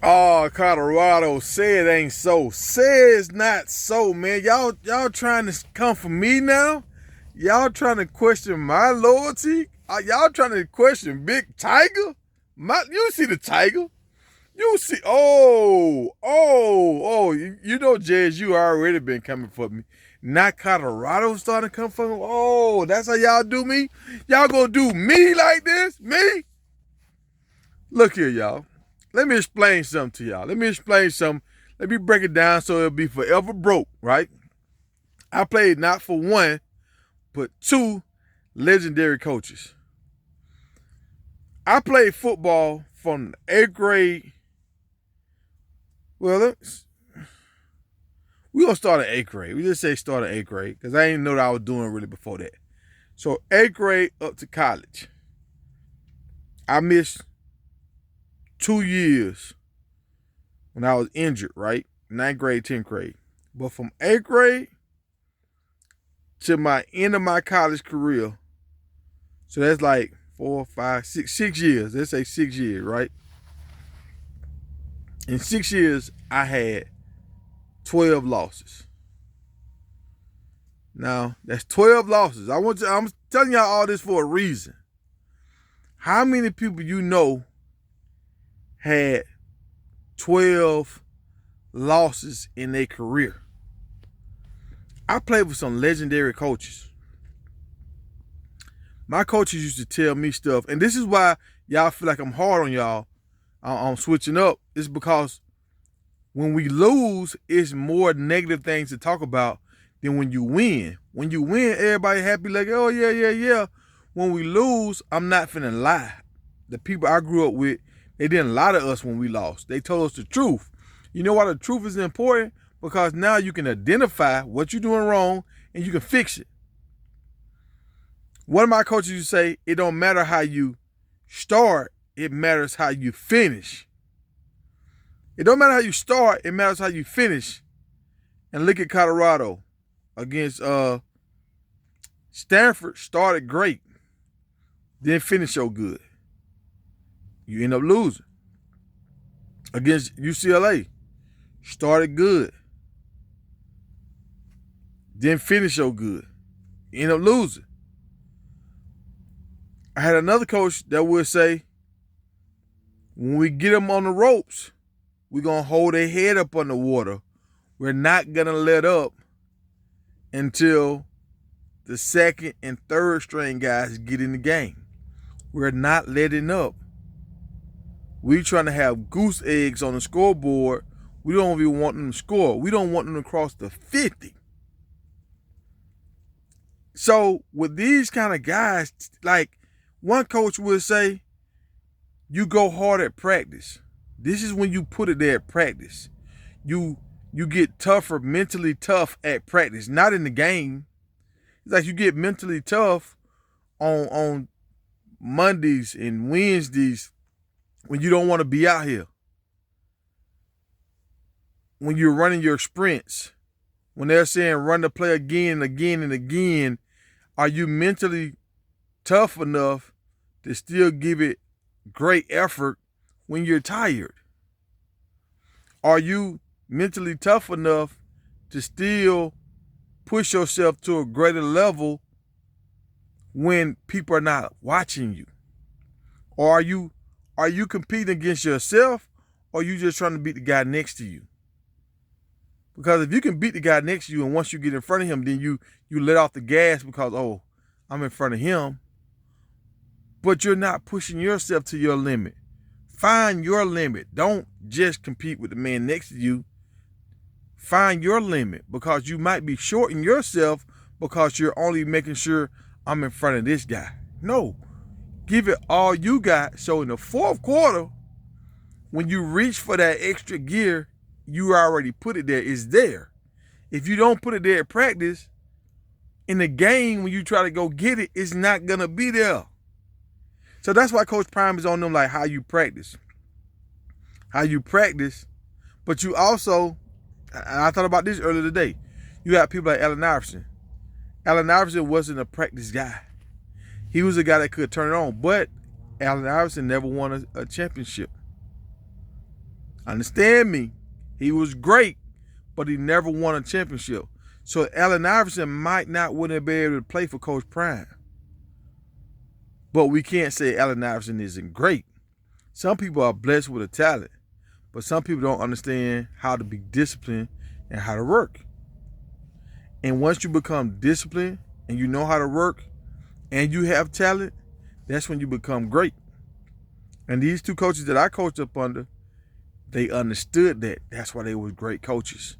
Oh, Colorado, say it ain't so. Say it's not so, man. Y'all trying to come for me now? Y'all trying to question my loyalty? Are y'all trying to question Big Tiger? You see the Tiger? You see? You know JSU already been coming for me. Not Colorado starting to come for me. Oh, that's how y'all do me? Y'all gonna do me like this? Me? Look here, y'all. Let me explain something to y'all. Let me explain something. Let me break it down so it'll be forever broke, right? I played not for one, but two legendary coaches. I played football from the eighth grade. Well, we gonna start at eighth grade. We just say start at eighth grade because I didn't know what I was doing really before that. So eighth grade up to college. I missed 2 years when I was injured, right? Ninth grade, 10th grade. But from eighth grade to my end of my college career, so that's like 4, 5, 6 years. Let's say 6 years, right? In 6 years, I had 12 losses. Now, that's 12 losses. I'm telling y'all all this for a reason. How many people you know had 12 losses in their career? I played with some legendary coaches. My coaches used to tell me stuff, and this is why y'all feel like I'm hard on y'all. I'm switching up. It's because when we lose, it's more negative things to talk about than when you win. When you win, everybody happy like, oh, yeah, yeah, yeah. When we lose, I'm not finna lie. The people I grew up with, they didn't lie to us when we lost. They told us the truth. You know why the truth is important? Because now you can identify what you're doing wrong and you can fix it. One of my coaches used to say, it don't matter how you start, it matters how you finish. It don't matter how you start, it matters how you finish. And look at Colorado against Stanford. Started great, didn't finish so good. You end up losing. Against UCLA, started good, didn't finish so good. You end up losing. I had another coach that would say, when we get them on the ropes, we're going to hold their head up on the water. We're not going to let up until the second and third string guys get in the game. We're not letting up. We're trying to have goose eggs on the scoreboard. We don't even want them to score. We don't want them to cross the 50. So with these kind of guys, like one coach would say, you go hard at practice. This is when you put it there at practice. You get tougher, mentally tough at practice, not in the game. It's like you get mentally tough on Mondays and Wednesdays when you don't want to be out here. When you're running your sprints, when they're saying run the play again and again and again, are you mentally tough enough to still give it great effort when you're tired? Are you mentally tough enough to still push yourself to a greater level when people are not watching you? Or are you competing against yourself, or are you just trying to beat the guy next to you? Because if you can beat the guy next to you, and once you get in front of him, then you let off the gas because, oh, I'm in front of him. But you're not pushing yourself to your limit. Find your limit. Don't just compete with the man next to you. Find your limit, because you might be shorting yourself because you're only making sure I'm in front of this guy. No, give it all you got. So in the fourth quarter, when you reach for that extra gear, you already put it there. It's there. If you don't put it there at practice, in the game, when you try to go get it, it's not going to be there. So that's why Coach Prime is on them, like how you practice. How you practice, but you also, and I thought about this earlier today, you got people like Allen Iverson. Allen Iverson wasn't a practice guy. He was a guy that could turn it on, but Allen Iverson never won a championship. Understand me. He was great, but he never won a championship. So Allen Iverson might not wouldn't be able to play for Coach Prime. But we can't say Allen Iverson isn't great. Some people are blessed with a talent, but some people don't understand how to be disciplined and how to work. And once you become disciplined and you know how to work and you have talent, that's when you become great. And these two coaches that I coached up under, they understood that. That's why they were great coaches.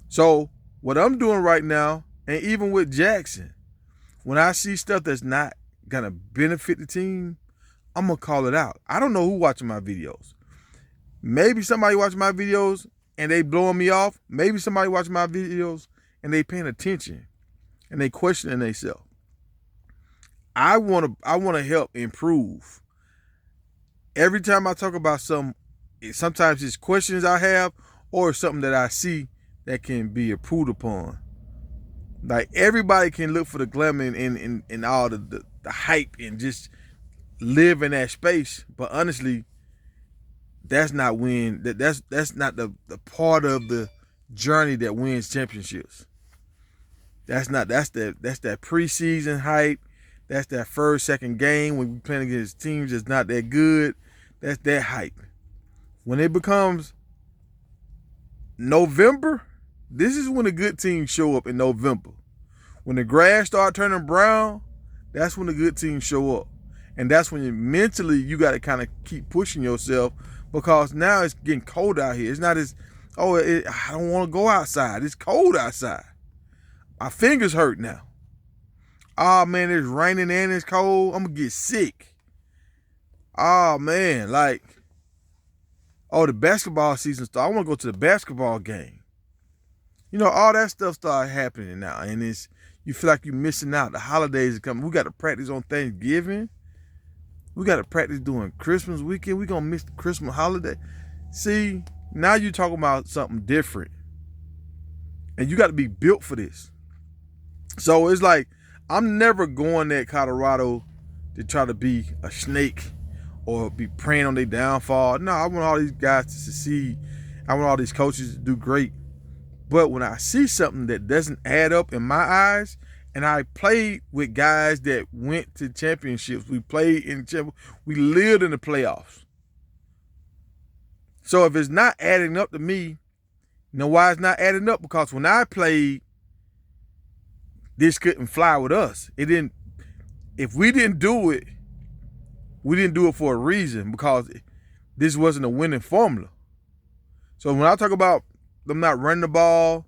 So what I'm doing right now, and even with Jackson, when I see stuff that's not going to benefit the team, I'm going to call it out. I don't know who watching my videos. Maybe somebody watching my videos and they blowing me off. Maybe somebody watching my videos and they paying attention and they questioning themselves. I want to help improve. Every time I talk about something, sometimes it's questions I have or something that I see that can be improved upon. Like everybody can look for the glamour and all the hype and just live in that space. But honestly, that's not that's not the part of the journey that wins championships. That's that preseason hype. That's that first, second game when we playing against teams that's not that good. That's that hype. When it becomes November, this is when the good teams show up in November. When the grass start turning brown, that's when the good teams show up. And that's when mentally you got to kind of keep pushing yourself because now it's getting cold out here. It's not as, I don't want to go outside. It's cold outside. My fingers hurt now. Oh, man, it's raining and it's cold. I'm going to get sick. Oh, man, the basketball season started. I want to go to the basketball game. You know, all that stuff started happening now. And you feel like you're missing out. The holidays are coming. We got to practice on Thanksgiving. We got to practice during Christmas weekend. We're going to miss the Christmas holiday. See, now you're talking about something different. And you got to be built for this. So it's like, I'm never going to Colorado to try to be a snake or be preying on their downfall. No, I want all these guys to succeed. I want all these coaches to do great. But when I see something that doesn't add up in my eyes, and I played with guys that went to championships, we lived in the playoffs. So if it's not adding up to me, you know why it's not adding up? Because when I played, this couldn't fly with us. If we didn't do it, we didn't do it for a reason because this wasn't a winning formula. So when I talk about them not running the ball,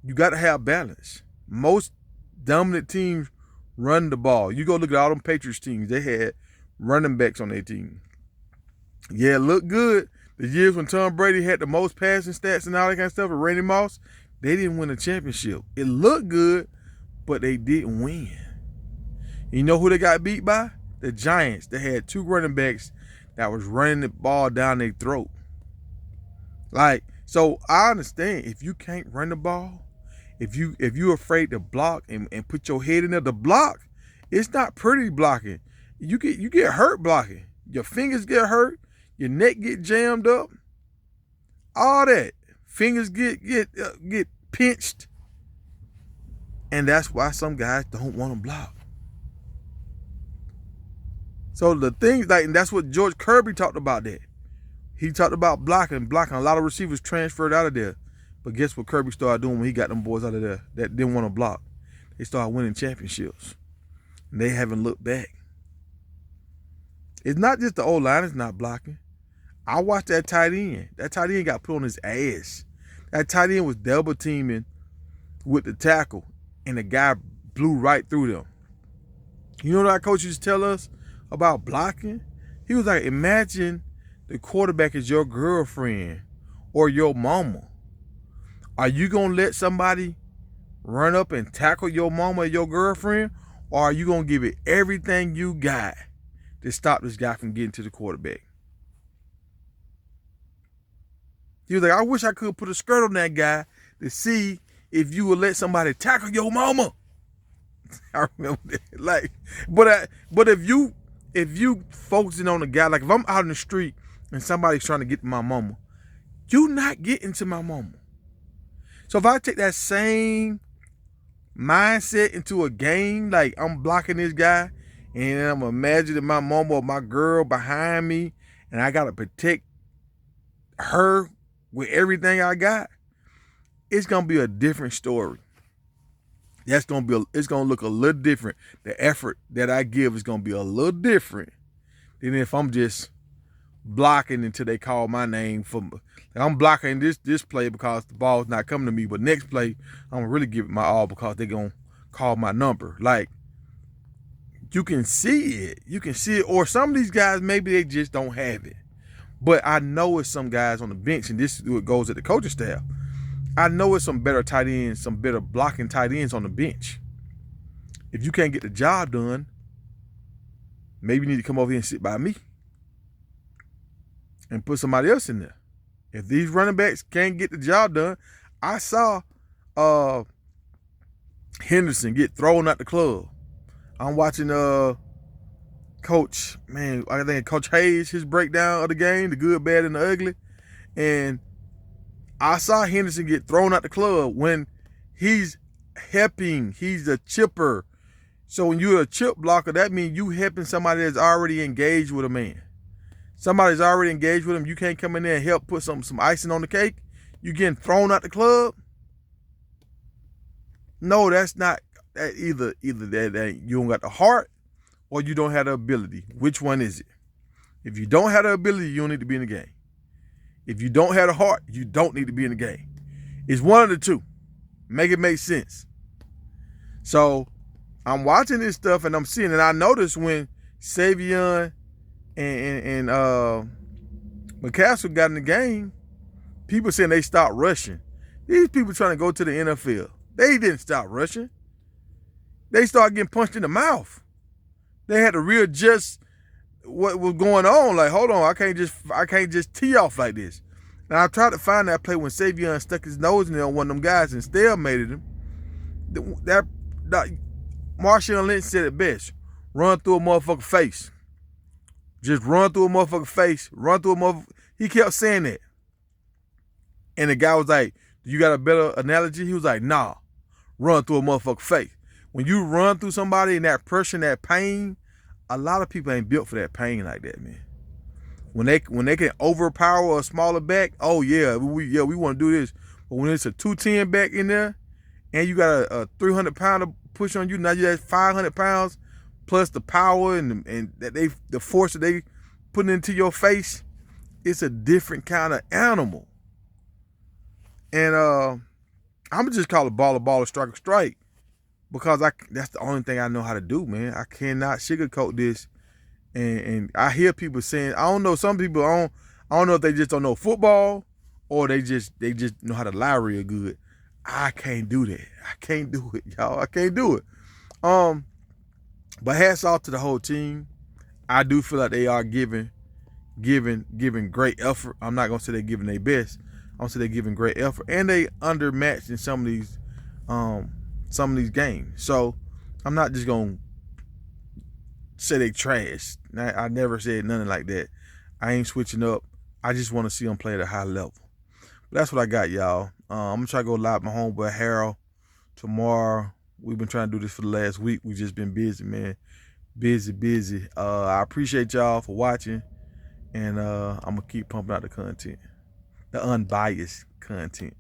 you got to have balance. Most dominant teams run the ball. You go look at all them Patriots teams. They had running backs on their team. Yeah, it looked good. The years when Tom Brady had the most passing stats and all that kind of stuff, and Randy Moss, they didn't win a championship. It looked good, but they didn't win. You know who they got beat by? The Giants. They had two running backs that was running the ball down their throat. So I understand if you can't run the ball, if you're afraid to block and put your head in there to block, it's not pretty blocking. You get hurt blocking. Your fingers get hurt, your neck get jammed up, all that. Fingers get pinched. And that's why some guys don't want to block. So the things and that's what George Kirby talked about that. He talked about blocking. A lot of receivers transferred out of there. But guess what Kirby started doing when he got them boys out of there that didn't want to block? They started winning championships. And they haven't looked back. It's not just the O-line is not blocking. I watched that tight end. That tight end got put on his ass. That tight end was double teaming with the tackle. And the guy blew right through them. You know what our coaches tell us about blocking? He was like, imagine the quarterback is your girlfriend or your mama. Are you going to let somebody run up and tackle your mama or your girlfriend? Or are you going to give it everything you got to stop this guy from getting to the quarterback? He was like, I wish I could put a skirt on that guy to see if you would let somebody tackle your mama. I remember that. But if you focusing on a guy, like if I'm out in the street and somebody's trying to get to my mama, you not getting to my mama. So if I take that same mindset into a game, like I'm blocking this guy, and I'm imagining my mama or my girl behind me, and I gotta protect her with everything I got, it's gonna be a different story. It's gonna look a little different. The effort that I give is gonna be a little different than if I'm just blocking until they call my name for. Like I'm blocking this play because the ball's not coming to me, but next play I'm gonna really give it my all because they're gonna call my number. Like you can see it, or some of these guys maybe they just don't have it. But I know it's some guys on the bench, and this is what goes at the coaching staff. I know it's some better tight ends, some better blocking tight ends on the bench. If you can't get the job done, maybe you need to come over here and sit by me and put somebody else in there. If these running backs can't get the job done, I saw Henderson get thrown out the club. I'm watching Coach Hayes, his breakdown of the game, the good, bad, and the ugly. And I saw Henderson get thrown out the club when he's helping. He's a chipper. So when you're a chip blocker, that means you helping somebody that's already engaged with a man. Somebody's already engaged with him. You can't come in there and help put some icing on the cake. You getting thrown out the club? No, that's not that either that you don't got the heart or you don't have the ability. Which one is it? If you don't have the ability, you don't need to be in the game. If you don't have the heart, you don't need to be in the game. It's one of the two. Make it make sense. So I'm watching this stuff and I'm seeing, and I noticed when Savion and McCaskill got in the game, people saying they stopped rushing. These people trying to go to the NFL. They didn't stop rushing. They started getting punched in the mouth. They had to readjust what was going on. Like, hold on, I can't just tee off like this. And I tried to find that play when Savion stuck his nose in there on one of them guys and stalemated him. That Marshawn Lynch said it best: run through a motherfucker's face. Just run through a motherfucker's face. Run through a motherfucker. He kept saying that. And the guy was like, you got a better analogy? He was like, nah, run through a motherfucker's face. When you run through somebody and that pressure and that pain, a lot of people ain't built for that pain like that, man. When they can overpower a smaller back, oh yeah, we want to do this. But when it's a 210 back in there and you got a 300-pounder push on you, now you have 500 pounds plus the power and the force that they put into your face, it's a different kind of animal. And I'm gonna just call it baller, striker, strike. Because that's the only thing I know how to do, man. I cannot sugarcoat this. And I hear people saying, I don't know, some people, I don't know if they just don't know football or they just know how to lie real good. I can't do that. I can't do it, y'all. I can't do it. But hats off to the whole team. I do feel like they are giving great effort. I'm not gonna say they're giving their best. I'm gonna say they're giving great effort. And they undermatched in some of these games. So I'm not just gonna say they trash. I never said nothing like that. I ain't switching up. I just want to see them play at a high level. But that's what I got, y'all. I'm gonna try to go live with my homeboy Harold tomorrow. We've been trying to do this for the last week. We've just been busy, man. Busy. I appreciate y'all for watching, and I'm gonna keep pumping out the content, the unbiased content.